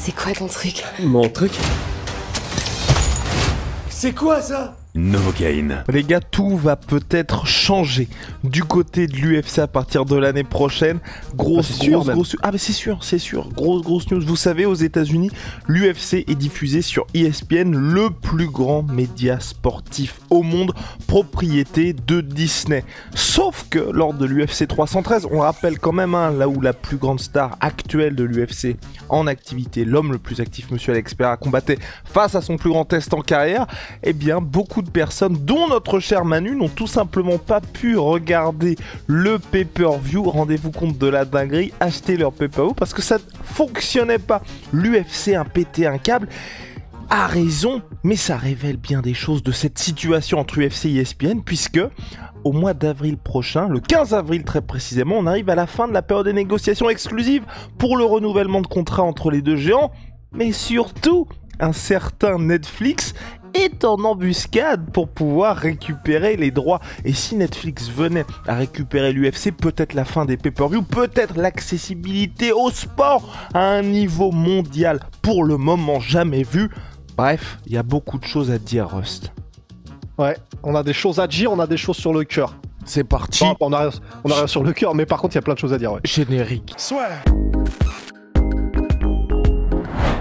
C'est quoi ton truc? Mon truc? C'est quoi ça? Novocaine. Les gars, tout va peut-être changer du côté de l'UFC à partir de l'année prochaine. Grosse news. Ah, mais c'est sûr. Grosse news. Vous savez, aux États-Unis, l'UFC est diffusé sur ESPN, le plus grand média sportif au monde, propriété de Disney. Sauf que lors de l'UFC 313, on rappelle quand même, là où la plus grande star actuelle de l'UFC en activité, l'homme le plus actif, Monsieur Alex Pereira, combattait face à son plus grand test en carrière, eh bien, beaucoup de personnes, dont notre cher Manu, n'ont tout simplement pas pu regarder le pay-per-view. Rendez-vous compte de la dinguerie, acheter leur pay-per-view parce que ça ne fonctionnait pas. L'UFC a pété un câble, a raison, mais ça révèle bien des choses de cette situation entre UFC et ESPN, puisque au mois d'avril prochain, le 15 avril très précisément, on arrive à la fin de la période des négociations exclusives pour le renouvellement de contrat entre les deux géants, mais surtout, un certain Netflix est en embuscade pour pouvoir récupérer les droits. Et si Netflix venait à récupérer l'UFC, peut-être la fin des pay-per-view, peut-être l'accessibilité au sport à un niveau mondial pour le moment jamais vu. Bref, il y a beaucoup de choses à dire, Rust. Ouais, on a des choses à dire, on a des choses sur le cœur. C'est parti. Bon, on a rien sur le cœur, mais par contre, il y a plein de choses à dire, ouais. Générique.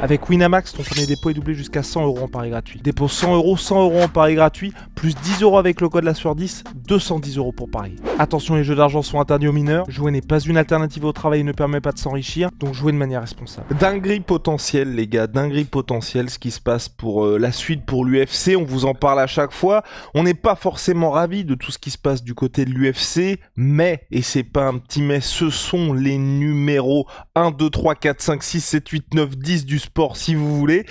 Avec Winamax, ton premier dépôt est doublé jusqu'à 100 € en pari gratuit. Dépôt 100 €, 100 € en pari gratuit, plus 10 € avec le code la sueur 10, 210 € pour parier. Attention, les jeux d'argent sont interdits aux mineurs. Jouer n'est pas une alternative au travail et ne permet pas de s'enrichir, donc jouez de manière responsable. Dinguerie potentielle, les gars, dinguerie potentielle, ce qui se passe pour la suite pour l'UFC. On vous en parle à chaque fois. On n'est pas forcément ravis de tout ce qui se passe du côté de l'UFC, mais, et c'est pas un petit mais, ce sont les numéros 1, 2, 3, 4, 5, 6, 7, 8, 9, 10 du sport, si vous voulez.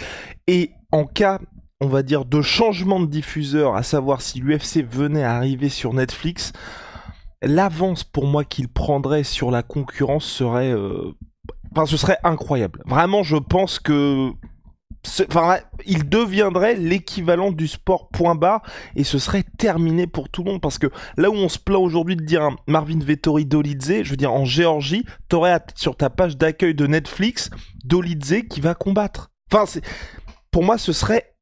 Et en cas, on va dire, de changement de diffuseur, à savoir si l'UFC venait à arriver sur Netflix, l'avance pour moi qu'il prendrait sur la concurrence serait... ce serait incroyable. Vraiment, je pense que... il deviendrait l'équivalent du sport point barre et ce serait terminé pour tout le monde, parce que là où on se plaint aujourd'hui de dire Marvin Vettori Dolidze, je veux dire en Géorgie, t'aurais sur ta page d'accueil de Netflix Dolidze qui va combattre. Pour moi ce serait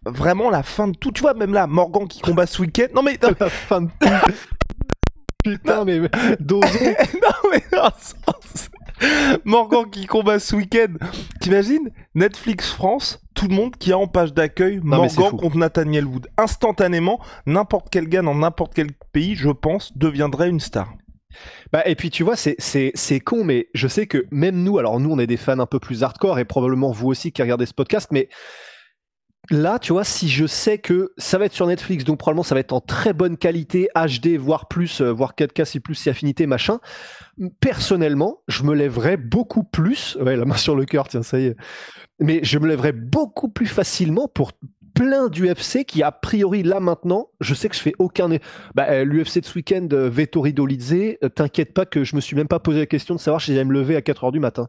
vraiment la fin de tout. Tu vois, même là, Morgan qui combat ce week-end. Non mais la fin de tout. Putain, mais dosons. Non mais non, Morgan qui combat ce week-end. T'imagines Netflix France, tout le monde qui a en page d'accueil Morgan contre Nathaniel Wood. Instantanément, n'importe quel gars dans n'importe quel pays, je pense, deviendrait une star. Et puis tu vois, c'est con, mais je sais que même nous, alors nous on est des fans un peu plus hardcore et probablement vous aussi qui regardez ce podcast, mais là, tu vois, si je sais que ça va être sur Netflix, donc probablement ça va être en très bonne qualité, HD, voire plus, voire 4K si plus, si affinité, machin, personnellement, je me lèverais beaucoup plus, ouais, la main sur le cœur, tiens, ça y est, mais je me lèverais beaucoup plus facilement pour plein d'UFC qui, a priori, là maintenant, je sais que je fais aucun... l'UFC de ce week-end, Vettori Dolidze, t'inquiète pas que je me suis même pas posé la question de savoir si j'allais me lever à 4h du matin.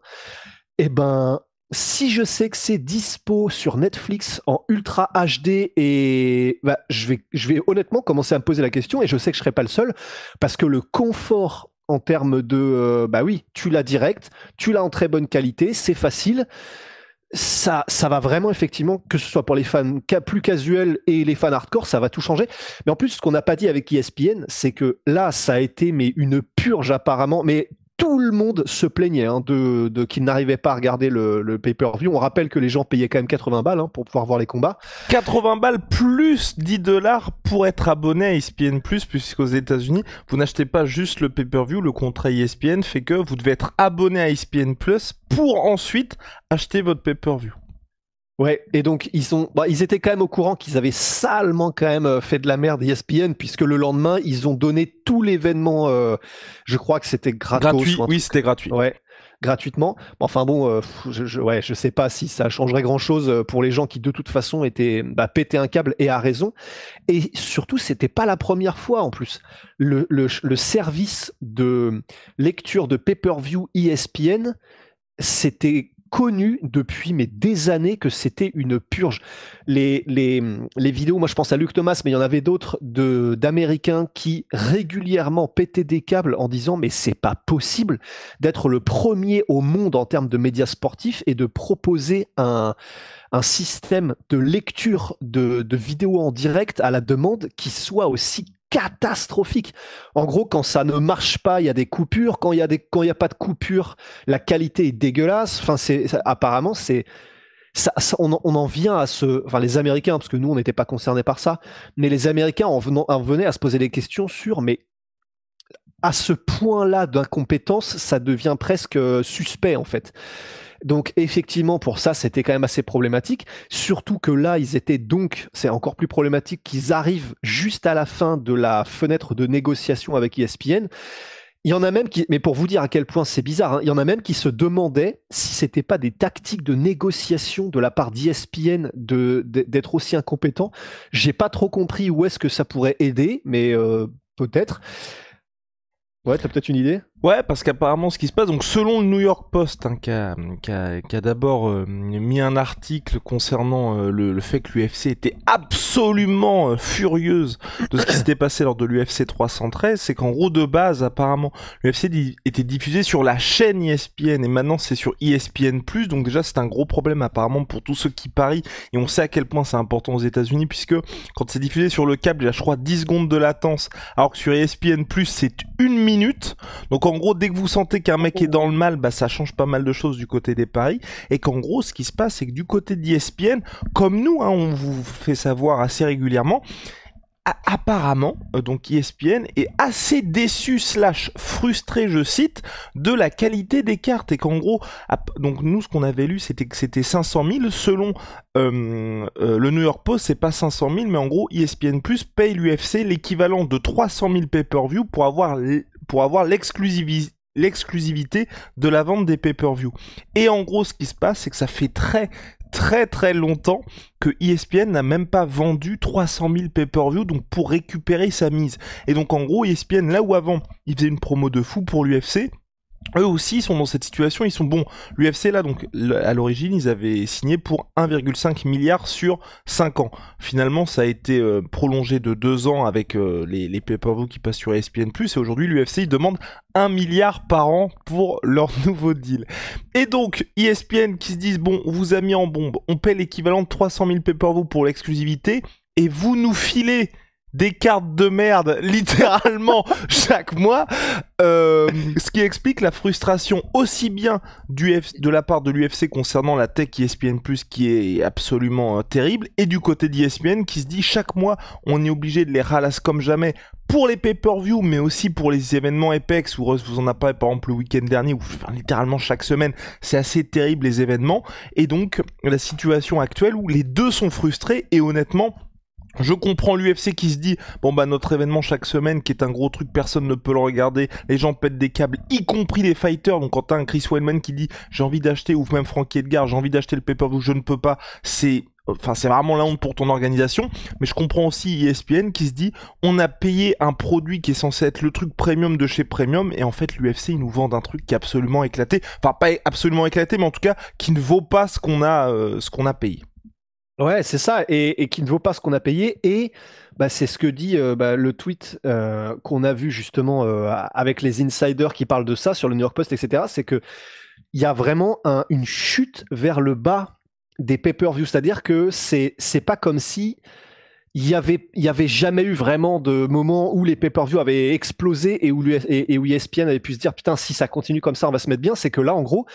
Eh ben... Si je sais que c'est dispo sur Netflix en Ultra HD, et je vais honnêtement commencer à me poser la question, et je sais que je serai pas le seul, parce que le confort en termes de oui, tu l'as direct, tu l'as en très bonne qualité, c'est facile. Ça va vraiment, effectivement, que ce soit pour les fans plus casuels et les fans hardcore, ça va tout changer. Mais en plus, ce qu'on n'a pas dit avec ESPN, c'est que là, ça a été une purge apparemment, mais tout le monde se plaignait de qu'ils n'arrivaient pas à regarder le pay-per-view. On rappelle que les gens payaient quand même 80 balles pour pouvoir voir les combats. 80 balles plus 10 $ pour être abonné à ESPN+, puisqu'aux États-Unis, vous n'achetez pas juste le pay-per-view, le contrat ESPN fait que vous devez être abonné à ESPN+, pour ensuite acheter votre pay-per-view. Ouais, et donc ils étaient quand même au courant qu'ils avaient salement quand même fait de la merde ESPN, puisque le lendemain ils ont donné tout l'événement, je crois que c'était gratuit. Oui, c'était gratuit. Ouais, gratuitement. Enfin bon, je sais pas si ça changerait grand chose pour les gens qui de toute façon étaient pété un câble, et à raison. Et surtout, c'était pas la première fois en plus. Le service de lecture de pay-per-view ESPN, c'était connu depuis des années que c'était une purge. Les vidéos, moi je pense à Luke Thomas, mais il y en avait d'autres d'Américains qui régulièrement pétaient des câbles en disant mais c'est pas possible d'être le premier au monde en termes de médias sportifs et de proposer un système de lecture de vidéos en direct à la demande qui soit aussi catastrophique. En gros, quand ça ne marche pas, il y a des coupures. Quand il y a pas de coupure, la qualité est dégueulasse. Enfin, apparemment, on en vient à enfin, les Américains, parce que nous, on n'était pas concernés par ça, mais les Américains en venaient à se poser des questions sur, mais à ce point-là d'incompétence, ça devient presque suspect, en fait. Donc effectivement, pour ça, c'était quand même assez problématique. Surtout que là, c'est encore plus problématique qu'ils arrivent juste à la fin de la fenêtre de négociation avec ESPN. Il y en a même mais pour vous dire à quel point c'est bizarre, il y en a même qui se demandaient si c'était pas des tactiques de négociation de la part d'ESPN d'être aussi incompétent. J'ai pas trop compris où est-ce que ça pourrait aider, mais peut-être. Ouais, t'as peut-être une idée ? Ouais, parce qu'apparemment, ce qui se passe, donc selon le New York Post, qui a d'abord mis un article concernant le fait que l'UFC était absolument furieuse de ce qui s'était passé lors de l'UFC 313, c'est qu'en gros, de base, apparemment, l'UFC était diffusé sur la chaîne ESPN, et maintenant c'est sur ESPN+, donc déjà c'est un gros problème apparemment pour tous ceux qui parient, et on sait à quel point c'est important aux États-Unis, puisque quand c'est diffusé sur le câble, il y a je crois 10 secondes de latence, alors que sur ESPN+, c'est 1 minute, donc en gros, dès que vous sentez qu'un mec est dans le mal, bah ça change pas mal de choses du côté des paris. Et qu'en gros, ce qui se passe, c'est que du côté d'ESPN, comme nous, on vous fait savoir assez régulièrement, apparemment, donc ESPN est assez déçu / frustré, je cite, de la qualité des cartes. Et qu'en gros, donc nous, ce qu'on avait lu, c'était que c'était 500 000. Selon le New York Post, c'est pas 500 000, mais en gros, ESPN Plus paye l'UFC l'équivalent de 300 000 pay-per-view pour avoir l'exclusivité de la vente des pay-per-view. Et en gros, ce qui se passe, c'est que ça fait très longtemps que ESPN n'a même pas vendu 300 000 pay-per-view, donc pour récupérer sa mise. Et donc en gros, ESPN, là où avant, ils faisaient une promo de fou pour l'UFC, eux aussi sont dans cette situation, ils sont bons. L'UFC là, donc à l'origine, ils avaient signé pour 1,5 milliard sur 5 ans. Finalement, ça a été prolongé de 2 ans avec les pay-per-view qui passent sur ESPN+, et aujourd'hui l'UFC ils demandent 1 milliard par an pour leur nouveau deal. Et donc ESPN qui se disent bon, on vous a mis en bombe, on paie l'équivalent de 300 000 pay-per-view pour l'exclusivité, et vous nous filez des cartes de merde littéralement chaque mois, ce qui explique la frustration aussi bien de la part de l'UFC concernant la tech ESPN+, qui est absolument terrible, et du côté d'ESPN qui se dit chaque mois on est obligé de les ralasser comme jamais pour les pay-per-view, mais aussi pour les événements Apex, où Russ vous en a parlé par exemple le week-end dernier, où littéralement chaque semaine c'est assez terrible les événements, et donc la situation actuelle où les deux sont frustrés, et honnêtement je comprends l'UFC qui se dit bon bah notre événement chaque semaine qui est un gros truc, personne ne peut le regarder, les gens pètent des câbles, y compris les fighters. Donc quand t'as un Chris Weidman qui dit j'ai envie d'acheter, ou même Frankie Edgar, j'ai envie d'acheter le pay-per-view, je ne peux pas, c'est vraiment la honte pour ton organisation. Mais je comprends aussi ESPN qui se dit on a payé un produit qui est censé être le truc premium de chez premium, et en fait l'UFC ils nous vendent un truc qui est absolument éclaté, enfin pas absolument éclaté, mais en tout cas qui ne vaut pas ce qu'on a payé. Ouais, c'est ça, et qui ne vaut pas ce qu'on a payé, et bah, c'est ce que dit le tweet qu'on a vu justement avec les insiders qui parlent de ça sur le New York Post, etc. C'est que il y a vraiment une chute vers le bas des pay-per-view, c'est-à-dire que c'est pas comme si il y avait jamais eu vraiment de moment où les pay-per-view avaient explosé et où ESPN avait pu se dire putain, si ça continue comme ça, on va se mettre bien. C'est que là, en gros,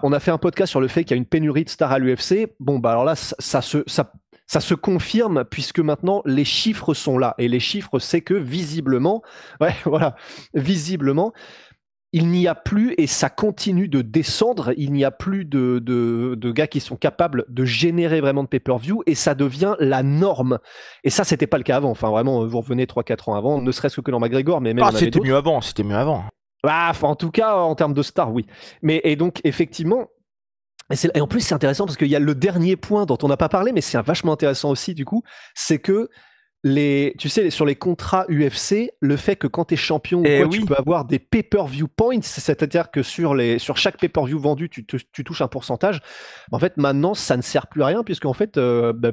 on a fait un podcast sur le fait qu'il y a une pénurie de stars à l'UFC. Bon, bah alors là, ça se confirme, puisque maintenant les chiffres sont là. Et les chiffres, c'est que visiblement, il n'y a plus, et ça continue de descendre, il n'y a plus de gars qui sont capables de générer vraiment de pay-per-view, et ça devient la norme. Et ça, c'était pas le cas avant. Enfin, vraiment, vous revenez 3-4 ans avant, ne serait-ce que dans McGregor, mais même c'était mieux avant. En tout cas, en termes de stars, oui. Et donc, effectivement, et en plus, c'est intéressant parce qu'il y a le dernier point dont on n'a pas parlé, mais c'est vachement intéressant aussi, du coup, c'est que tu sais, sur les contrats UFC, le fait que quand t'es champion ou quoi, tu peux avoir des pay-per-view points, c'est-à-dire que sur chaque pay-per-view vendu, tu touches un pourcentage. En fait, maintenant, ça ne sert plus à rien, puisqu'en fait,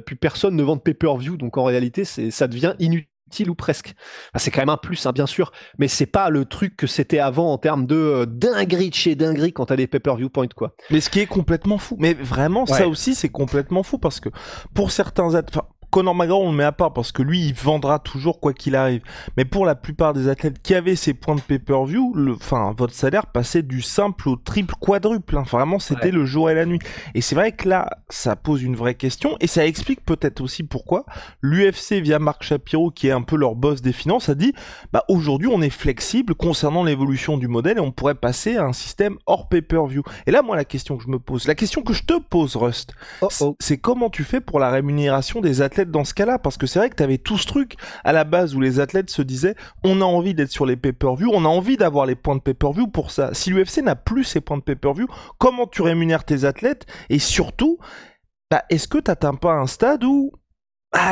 plus personne ne vend de pay-per-view, donc en réalité, ça devient inutile ou presque. Enfin, c'est quand même un plus, hein, bien sûr, mais c'est pas le truc que c'était avant en termes de dinguerie de chez dinguerie quand t'as des pay-per-view points, quoi. Mais ce qui est complètement fou, mais vraiment, ça aussi, c'est complètement fou, parce que pour certains Conor McGregor, on le met à part parce que lui, il vendra toujours quoi qu'il arrive. Mais pour la plupart des athlètes qui avaient ces points de pay-per-view, votre salaire passait du simple au triple, quadruple. Hein. Vraiment, c'était le jour et la nuit. Et c'est vrai que là, ça pose une vraie question et ça explique peut-être aussi pourquoi l'UFC, via Marc Shapiro, qui est un peu leur boss des finances, a dit aujourd'hui, on est flexible concernant l'évolution du modèle et on pourrait passer à un système hors pay-per-view. Et là, moi, la question que je me pose, la question que je te pose, Rust, c'est comment tu fais pour la rémunération des athlètes dans ce cas-là, parce que c'est vrai que tu avais tout ce truc à la base où les athlètes se disaient on a envie d'être sur les pay-per-view, on a envie d'avoir les points de pay-per-view pour ça. Si l'UFC n'a plus ces points de pay-per-view, comment tu rémunères tes athlètes? Et surtout, est-ce que tu n'atteins pas un stade où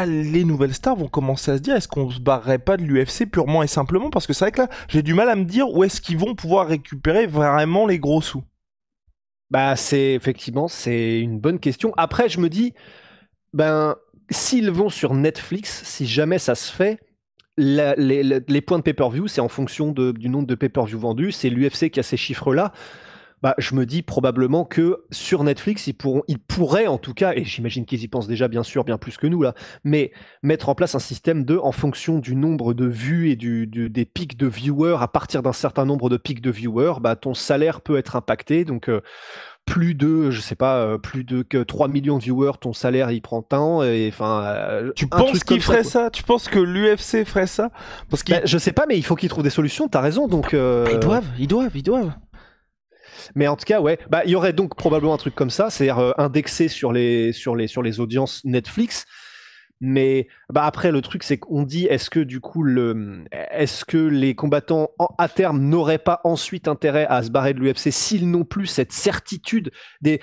les nouvelles stars vont commencer à se dire est-ce qu'on se barrerait pas de l'UFC purement et simplement? Parce que c'est vrai que là, j'ai du mal à me dire où est-ce qu'ils vont pouvoir récupérer vraiment les gros sous. Effectivement, c'est une bonne question. Après, je me dis, s'ils vont sur Netflix, si jamais ça se fait, les points de pay-per-view, c'est en fonction du nombre de pay-per-view vendus. C'est l'UFC qui a ces chiffres-là. Je me dis probablement que sur Netflix, ils pourraient en tout cas, et j'imagine qu'ils y pensent déjà bien sûr, bien plus que nous là, mais mettre en place un système en fonction du nombre de vues et des pics de viewers, à partir d'un certain nombre de pics de viewers, ton salaire peut être impacté. Donc plus de 3 millions de viewers, ton salaire il prend tant, et tu penses qu'ils feraient ça? Tu penses que l'UFC ferait ça? Parce je sais pas, mais il faut qu'ils trouvent des solutions, t'as raison, donc ils doivent. Mais en tout cas, il y aurait donc probablement un truc comme ça, c'est-à-dire indexé sur les audiences Netflix. Mais après, le truc, c'est qu'on dit, est-ce que du coup, est-ce que les combattants à terme n'auraient pas ensuite intérêt à se barrer de l'UFC s'ils n'ont plus cette certitude des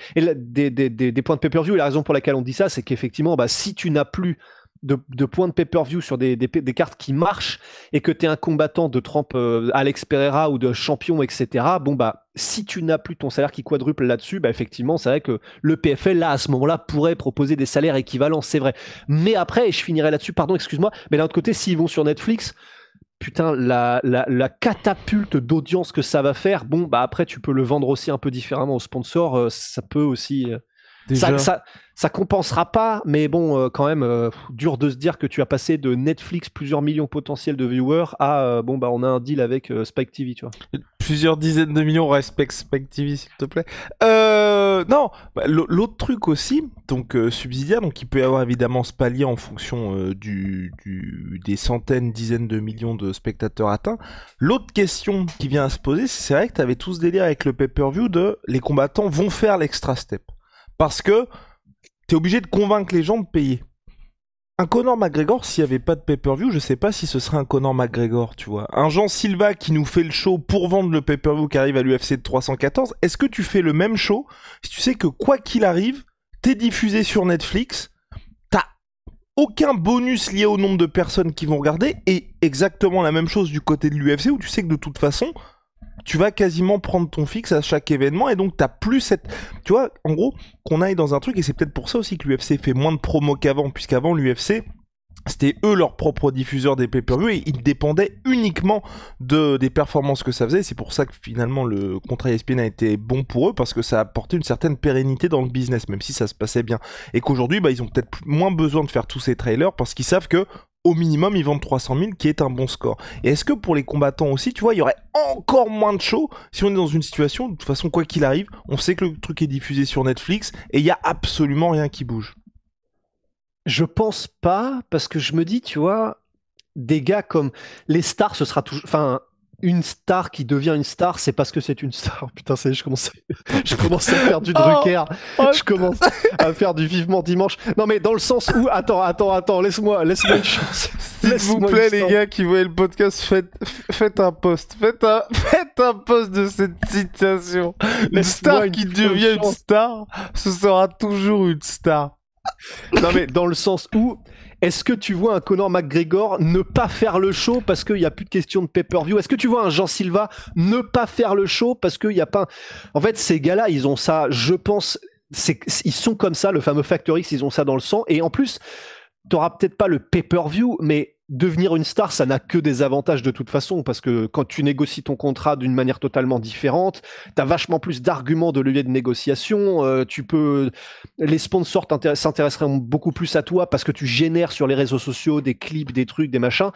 points de pay-per-view? Et la raison pour laquelle on dit ça, c'est qu'effectivement, si tu n'as plus de points de pay-per-view sur des cartes qui marchent et que tu es un combattant de trempe Alex Pereira ou de champion, etc., si tu n'as plus ton salaire qui quadruple là-dessus, effectivement, c'est vrai que le PFL, là, à ce moment-là, pourrait proposer des salaires équivalents, c'est vrai. Mais après, et je finirai là-dessus, pardon, excuse-moi, mais d'un autre côté, s'ils vont sur Netflix, putain, la catapulte d'audience que ça va faire, après, tu peux le vendre aussi un peu différemment aux sponsors, ça peut aussi... Ça compensera pas, mais bon, quand même, dur de se dire que tu as passé de Netflix plusieurs millions potentiels de viewers à on a un deal avec Spike TV, tu vois. Plusieurs dizaines de millions, respect Spike TV, s'il te plaît. Non, l'autre truc aussi, donc subsidiaire, donc il peut y avoir évidemment ce palier en fonction des centaines, dizaines de millions de spectateurs atteints. L'autre question qui vient à se poser, c'est vrai que tu avais tout ce délire avec le pay-per-view de les combattants vont faire l'extra step. Parce que t'es obligé de convaincre les gens de payer. Un Conor McGregor, s'il n'y avait pas de pay-per-view, je sais pas si ce serait un Conor McGregor, tu vois. Un Jean Silva qui nous fait le show pour vendre le pay-per-view qui arrive à l'UFC de 314, est-ce que tu fais le même show si tu sais que quoi qu'il arrive, t'es diffusé sur Netflix, t'as aucun bonus lié au nombre de personnes qui vont regarder, et exactement la même chose du côté de l'UFC où tu sais que de toute façon, tu vas quasiment prendre ton fixe à chaque événement et donc t'as plus cette... Tu vois, en gros, qu'on aille dans un truc, et c'est peut-être pour ça aussi que l'UFC fait moins de promos qu'avant, puisqu'avant l'UFC, c'était eux leurs propres diffuseurs des pay-per-view et ils dépendaient uniquement des performances que ça faisait. C'est pour ça que finalement le contrat ESPN a été bon pour eux, parce que ça a apporté une certaine pérennité dans le business, même si ça se passait bien. Et qu'aujourd'hui, ils ont peut-être moins besoin de faire tous ces trailers parce qu'ils savent que au minimum, ils vendent 300 000, qui est un bon score. Et est-ce que pour les combattants aussi, tu vois, il y aurait encore moins de shows si on est dans une situation, de toute façon, quoi qu'il arrive, on sait que le truc est diffusé sur Netflix et il y a absolument rien qui bouge? Je pense pas, parce que je me dis, tu vois, des gars comme les stars, ce sera toujours... Enfin, une star qui devient une star, c'est parce que c'est une star. Putain, ça y est, je commence à faire du Drucker. Je commence à faire du Vivement Dimanche. Non, mais dans le sens où... Attends, laisse-moi une chance. S'il vous plaît, les gars qui voyaient le podcast, faites un post. Faites un post de cette citation. Une star qui devient une star, ce sera toujours une star. Non mais dans le sens où est-ce que tu vois un Conor McGregor ne pas faire le show parce qu'il n'y a plus de question de pay-per-view? Est-ce que tu vois un Jean Silva ne pas faire le show parce qu'il n'y a pas... En fait, ces gars-là, ils ont ça, je pense, ils sont comme ça, le fameux Factor X, ils ont ça dans le sang. Et en plus, t'auras peut-être pas le pay-per-view, mais devenir une star, ça n'a que des avantages de toute façon, parce que quand tu négocies ton contrat d'une manière totalement différente, t'as vachement plus d'arguments de levier de négociation, les sponsors s'intéresseront beaucoup plus à toi parce que tu génères sur les réseaux sociaux des clips, des trucs, des machins.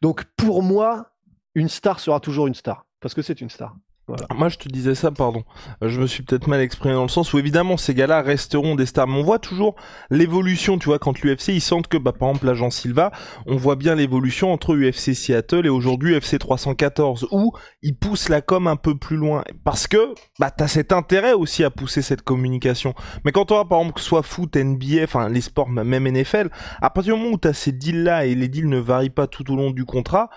Donc pour moi, une star sera toujours une star, parce que c'est une star. Voilà. Moi, je te disais ça, pardon. Je me suis peut-être mal exprimé dans le sens où, évidemment, ces gars-là resteront des stars. Mais on voit toujours l'évolution, tu vois, quand l'UFC, ils sentent que, par exemple, l'agent Silva, on voit bien l'évolution entre UFC Seattle et aujourd'hui UFC 314, où ils poussent la com un peu plus loin. Parce que, t'as cet intérêt aussi à pousser cette communication. Mais quand on voit, par exemple, que ce soit foot, NBA, enfin, les sports, même NFL, à partir du moment où t'as ces deals-là et les deals ne varient pas tout au long du contrat,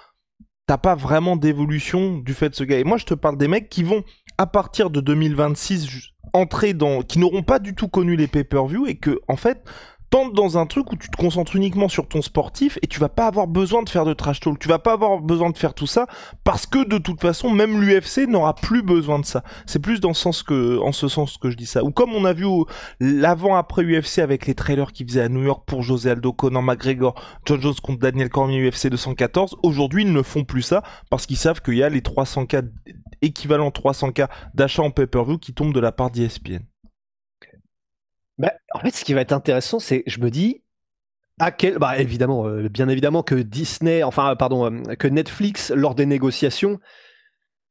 t'as pas vraiment d'évolution du fait de ce gars. Et moi, je te parle des mecs qui vont, à partir de 2026, entrer qui n'auront pas du tout connu les pay-per-view et que, en fait, tente dans un truc où tu te concentres uniquement sur ton sportif et tu vas pas avoir besoin de faire de trash talk, tu vas pas avoir besoin de faire tout ça parce que de toute façon même l'UFC n'aura plus besoin de ça. C'est plus en ce sens que je dis ça. Ou comme on a vu l'avant-après UFC avec les trailers qu'ils faisaient à New York pour José Aldo, Conor McGregor, John Jones contre Daniel Cormier UFC 214, aujourd'hui ils ne font plus ça parce qu'ils savent qu'il y a les 300K équivalent 300K d'achat en pay-per-view qui tombent de la part d'ESPN. En fait, ce qui va être intéressant, c'est, je me dis, évidemment, bien évidemment que que Netflix, lors des négociations,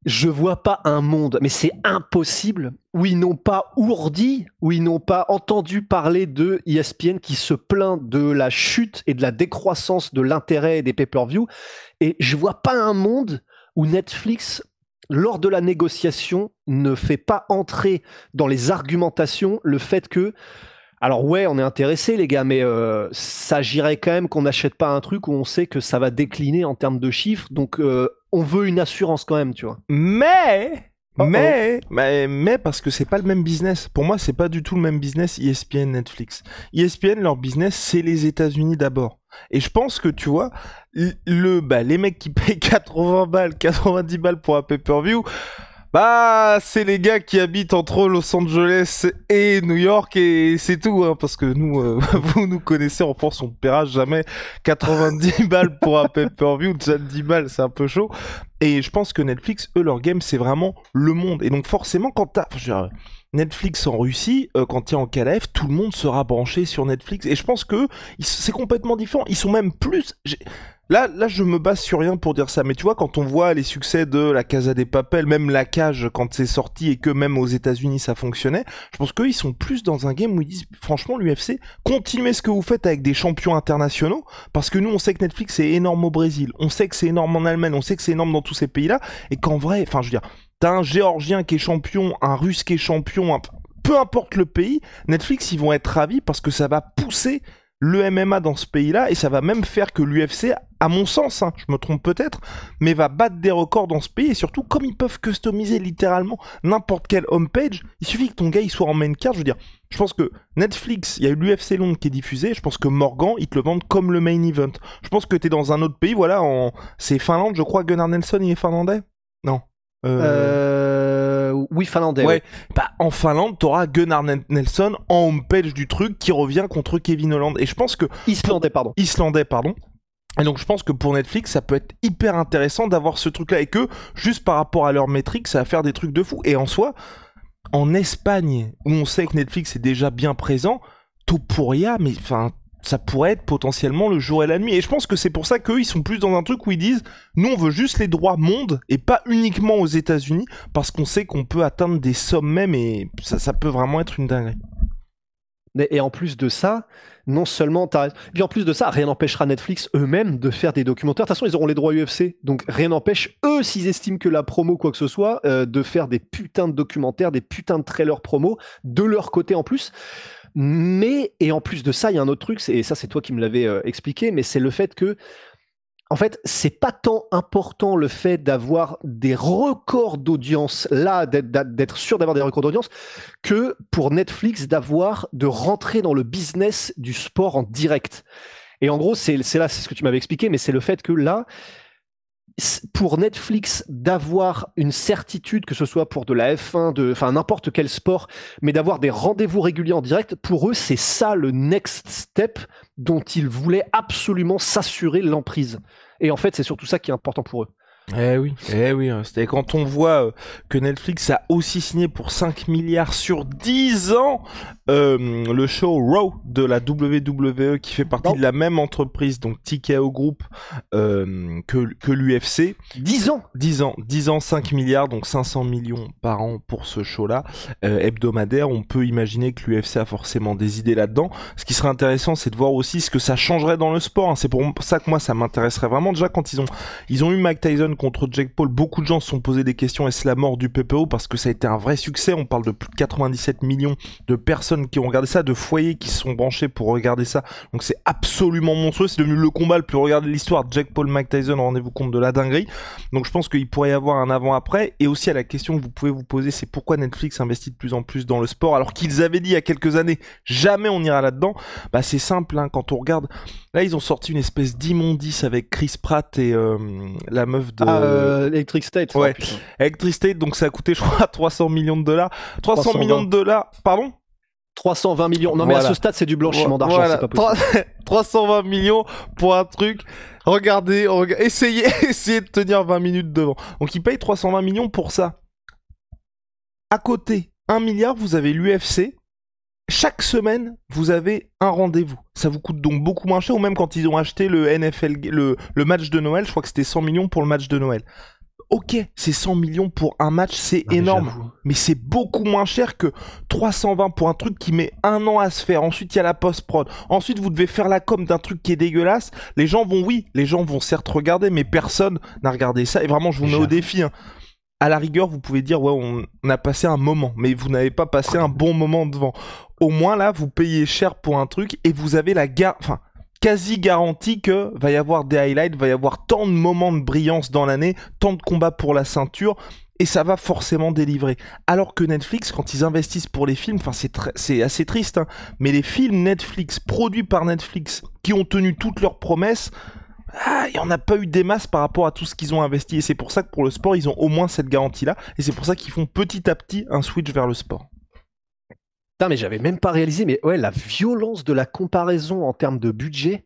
je vois pas un monde, mais c'est impossible, où ils n'ont pas ourdi, où ils n'ont pas entendu parler de ESPN qui se plaint de la chute et de la décroissance de l'intérêt des pay-per-view. Et je vois pas un monde où Netflix, lors de la négociation, ne fait pas entrer dans les argumentations le fait que, alors ouais, on est intéressé les gars, mais s'agirait quand même qu'on n'achète pas un truc où on sait que ça va décliner en termes de chiffres, donc on veut une assurance quand même, tu vois. Mais parce que c'est pas le même business. Pour moi, c'est pas du tout le même business ESPN, Netflix. ESPN, leur business, c'est les États-Unis d'abord. Et je pense que, tu vois, les mecs qui payent 80 balles, 90 balles pour un pay-per-view, c'est les gars qui habitent entre Los Angeles et New York et c'est tout, hein, parce que nous, vous nous connaissez, en France, on ne paiera jamais 90 balles pour un pay-per-view, déjà 10 balles, c'est un peu chaud. Et je pense que Netflix, eux, leur game, c'est vraiment le monde. Et donc forcément, quand Netflix en Russie, quand tu es en KLF, tout le monde sera branché sur Netflix. Et je pense que c'est complètement différent. Ils sont même plus... Là, je me base sur rien pour dire ça, mais tu vois, quand on voit les succès de La Casa des Papel, même La Cage, quand c'est sorti et que même aux États-Unis ça fonctionnait, je pense qu'eux, ils sont plus dans un game où ils disent, franchement, l'UFC, continuez ce que vous faites avec des champions internationaux, parce que nous, on sait que Netflix c'est énorme au Brésil, on sait que c'est énorme en Allemagne, on sait que c'est énorme dans tous ces pays-là, et qu'en vrai, enfin, je veux dire, t'as un Géorgien qui est champion, un Russe qui est champion, peu importe le pays, Netflix, ils vont être ravis parce que ça va pousser le MMA dans ce pays-là, et ça va même faire que l'UFC, à mon sens, hein, je me trompe peut-être, mais va battre des records dans ce pays, et surtout, comme ils peuvent customiser littéralement n'importe quelle homepage, il suffit que ton gars il soit en main card, je veux dire, je pense que Netflix, il y a eu l'UFC Londres qui est diffusé, je pense que Morgan, ils te le vendent comme le main event. Je pense que t'es dans un autre pays, voilà, c'est Finlande, je crois, Gunnar Nelson, il est finlandais? Non. Oui, finlandais. Ouais. En Finlande, t'auras Gunnar Nelson en homepage du truc qui revient contre Kevin Holland. Et je pense que... Islandais, pardon. Et donc je pense que pour Netflix, ça peut être hyper intéressant d'avoir ce truc-là. Et que, juste par rapport à leurs métriques, ça va faire des trucs de fou. Et en soi, en Espagne, où on sait que Netflix est déjà bien présent, Topuria, mais enfin... ça pourrait être potentiellement le jour et la nuit. Et je pense que c'est pour ça qu'eux, ils sont plus dans un truc où ils disent « Nous, on veut juste les droits monde et pas uniquement aux États-Unis parce qu'on sait qu'on peut atteindre des sommets, mais ça peut vraiment être une dinguerie. » Et en plus de ça, non seulement puis en plus de ça, rien n'empêchera Netflix eux-mêmes de faire des documentaires. De toute façon, ils auront les droits UFC, donc rien n'empêche eux, s'ils estiment que la promo quoi que ce soit, de faire des putains de documentaires, des putains de trailers promo de leur côté en plus. Mais, et en plus de ça, il y a un autre truc, et ça c'est toi qui me l'avais expliqué, mais c'est le fait que en fait, c'est pas tant important le fait d'avoir des records d'audience, là, d'être sûr d'avoir des records d'audience, que pour Netflix de rentrer dans le business du sport en direct. Et en gros, c'est ce que tu m'avais expliqué, mais c'est le fait que là, pour Netflix d'avoir une certitude, que ce soit pour de la F1, enfin n'importe quel sport, mais d'avoir des rendez-vous réguliers en direct, pour eux, c'est ça le next step dont ils voulaient absolument s'assurer l'emprise. Et en fait, c'est surtout ça qui est important pour eux. Eh oui, c'était quand on voit que Netflix a aussi signé pour 5 milliards sur 10 ans le show Raw de la WWE qui fait partie de la même entreprise, donc TKO Group, que l'UFC. 10 ans 10 ans, 5 milliards, donc 500 millions par an pour ce show-là, hebdomadaire. On peut imaginer que l'UFC a forcément des idées là-dedans. Ce qui serait intéressant, c'est de voir aussi ce que ça changerait dans le sport. C'est pour ça que moi, ça m'intéresserait vraiment. Déjà, quand ils ont eu Mike Tyson contre Jake Paul, beaucoup de gens se sont posé des questions, est-ce la mort du PPO, parce que ça a été un vrai succès. On parle de plus de 97 millions de personnes qui ont regardé ça, de foyers qui se sont branchés pour regarder ça, donc c'est absolument monstrueux. C'est devenu le combat le plus regardé de l'histoire. Jake Paul, Mike Tyson, rendez-vous compte de la dinguerie. Donc je pense qu'il pourrait y avoir un avant-après. Et aussi à la question que vous pouvez vous poser, c'est pourquoi Netflix investit de plus en plus dans le sport alors qu'ils avaient dit il y a quelques années jamais on ira là-dedans. Bah c'est simple, hein, quand on regarde, là ils ont sorti une espèce d'immondice avec Chris Pratt et la meuf de Electric State. Ouais, Electric State, donc ça a coûté je crois 300 millions de dollars. 300 millions de dollars, pardon 320 millions. Non, mais à ce stade, c'est du blanchiment d'argent, c'est pas possible. 320 millions pour un truc. Regardez, essayez de tenir 20 minutes devant. Donc, ils payent 320 millions pour ça. À côté, 1 milliard, vous avez l'UFC. Chaque semaine, vous avez un rendez-vous. Ça vous coûte donc beaucoup moins cher. Ou même quand ils ont acheté le NFL, le match de Noël, je crois que c'était 100 millions pour le match de Noël. Ok, c'est 100 millions pour un match, c'est énorme. Mais c'est beaucoup moins cher que 320 pour un truc qui met 1 an à se faire. Ensuite, il y a la post-prod. Ensuite, vous devez faire la com d'un truc qui est dégueulasse. Les gens vont certes regarder, mais personne n'a regardé ça. Et vraiment, je vous mets au défi. Hein. À la rigueur, vous pouvez dire, ouais, on a passé un moment, mais vous n'avez pas passé un bon moment devant. Au moins, là, vous payez cher pour un truc et vous avez quasi garantie que va y avoir des highlights, va y avoir tant de moments de brillance dans l'année, tant de combats pour la ceinture, et ça va forcément délivrer. Alors que Netflix, quand ils investissent pour les films, c'est assez triste, hein, mais les films Netflix, produits par Netflix, qui ont tenu toutes leurs promesses, il n'y en a pas eu des masses par rapport à tout ce qu'ils ont investi, et c'est pour ça que pour le sport, ils ont au moins cette garantie-là, et c'est pour ça qu'ils font petit à petit un switch vers le sport. Putain, mais j'avais même pas réalisé, mais ouais, la violence de la comparaison en termes de budget,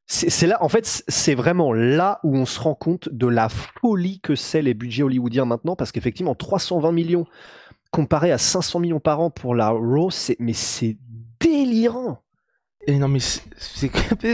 c'est là, en fait, c'est vraiment là où on se rend compte de la folie que c'est les budgets hollywoodiens maintenant, parce qu'effectivement, 320 millions comparé à 500 millions par an pour la Raw, c'est délirant. Et non mais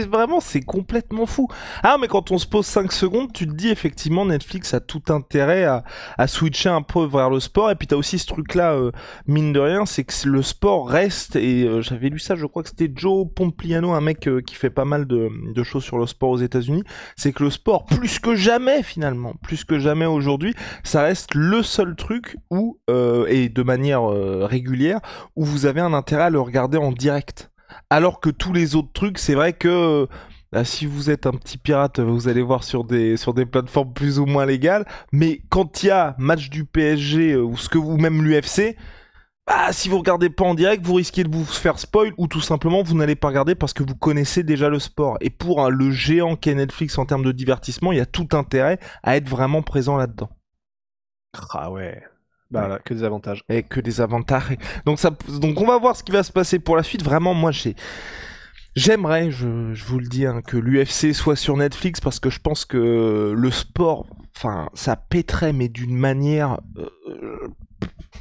vraiment c'est complètement fou. Ah mais quand on se pose 5 secondes, tu te dis effectivement Netflix a tout intérêt à switcher un peu vers le sport. Et puis t'as aussi ce truc là, mine de rien, c'est que le sport reste, et j'avais lu ça, je crois que c'était Joe Pompliano, un mec qui fait pas mal de choses sur le sport aux États-Unis, c'est que le sport, plus que jamais finalement, plus que jamais aujourd'hui, ça reste le seul truc où, et de manière régulière, où vous avez un intérêt à le regarder en direct. Alors que tous les autres trucs, c'est vrai que si vous êtes un petit pirate, vous allez voir sur des plateformes plus ou moins légales. Mais quand il y a match du PSG ou même l'UFC, si vous regardez pas en direct, vous risquez de vous faire spoil, ou tout simplement vous n'allez pas regarder parce que vous connaissez déjà le sport. Et pour le géant qu'est Netflix en termes de divertissement, il y a tout intérêt à être vraiment présent là-dedans. Ah ouais. Bah, que des avantages. Et que des avantages. Donc on va voir ce qui va se passer pour la suite. Vraiment, moi, j'aimerais, je vous le dis, hein, que l'UFC soit sur Netflix, parce que je pense que le sport, ça pèterait, mais d'une manière...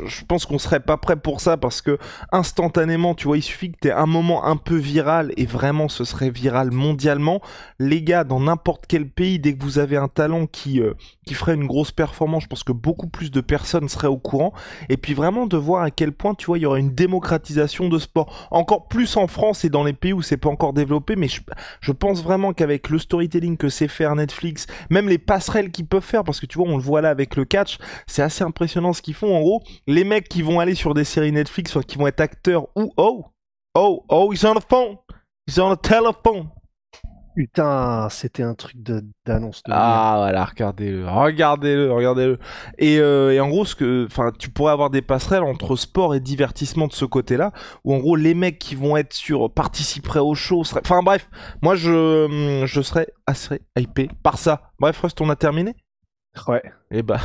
je pense qu'on serait pas prêt pour ça, parce que instantanément, tu vois, il suffit que t'aies un moment un peu viral, et vraiment ce serait viral mondialement. Les gars, dans n'importe quel pays, dès que vous avez un talent qui ferait une grosse performance, je pense que beaucoup plus de personnes seraient au courant. Et puis vraiment de voir à quel point, tu vois, il y aurait une démocratisation de sport, encore plus en France et dans les pays où c'est pas encore développé. Mais je pense vraiment qu'avec le storytelling que sait faire Netflix, même les passerelles qu'ils peuvent faire, parce que tu vois, on le voit là avec le catch, c'est assez impressionnant ce qu'ils font. En gros, les mecs qui vont aller sur des séries Netflix, soit qui vont être acteurs, ou he's on the phone, he's on the telephone. Putain, c'était un truc d'annonce de merde. Ah voilà, regardez-le. Et en gros, tu pourrais avoir des passerelles entre sport et divertissement de ce côté-là, où en gros les mecs qui vont être participeraient au show, enfin bref, moi je serais assez hypé par ça. Bref, Rust, on a terminé. Ouais. Eh bah,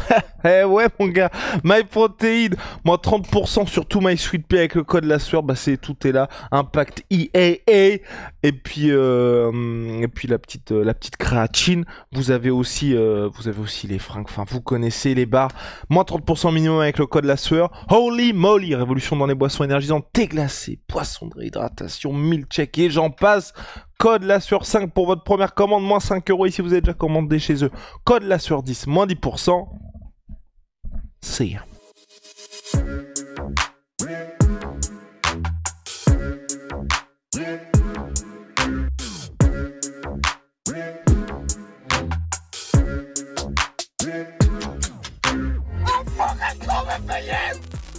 ouais mon gars, MyProtein, moi 30% sur tout MySweetPea avec le code la sueur, bah tout est là, Impact EAA, et puis la petite créatine, vous avez aussi les fringues, enfin vous connaissez les bars, moins 30% minimum avec le code la sueur, holy moly, révolution dans les boissons énergisantes, thé glacé, poisson de réhydratation, milkshake et j'en passe. Code la sueur 5 pour votre première commande, moins 5 € ici vous avez déjà commandé chez eux. Code la sueur 10, moins 10%. See ya. Oh fuck, I